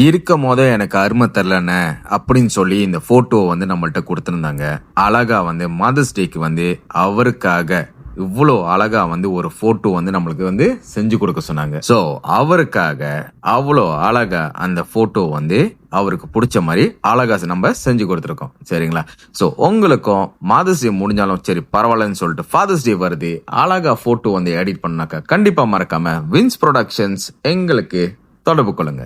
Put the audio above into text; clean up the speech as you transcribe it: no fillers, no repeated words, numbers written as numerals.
இருக்கும் போதே எனக்கு அருமை தெரிலண்ணே அப்படின்னு சொல்லி இந்த போட்டோவை வந்து நம்மள்ட்ட கொடுத்துருந்தாங்க. அழகா வந்து மதர்ஸ் டேக்கு வந்து அவருக்காக இவ்வளோ அழகா வந்து ஒரு போட்டோ வந்து நம்மளுக்கு வந்து செஞ்சு கொடுக்க சொன்னாங்க. ஸோ அவருக்காக அவ்வளோ அழகா அந்த போட்டோ வந்து அவருக்கு பிடிச்ச மாதிரி அழகா நம்ம செஞ்சு கொடுத்துருக்கோம். சரிங்களா? ஸோ உங்களுக்கும் மதர்ஸ் டே முடிஞ்சாலும் சரி பரவாயில்லன்னு சொல்லிட்டு ஃபாதர்ஸ் டே வருது, அழகா போட்டோ வந்து எடிட் பண்ணாக்கா கண்டிப்பா மறக்காம வின்ஸ் ப்ரொடக்ஷன்ஸ் எங்களுக்கு தொடர்பு கொள்ளுங்க.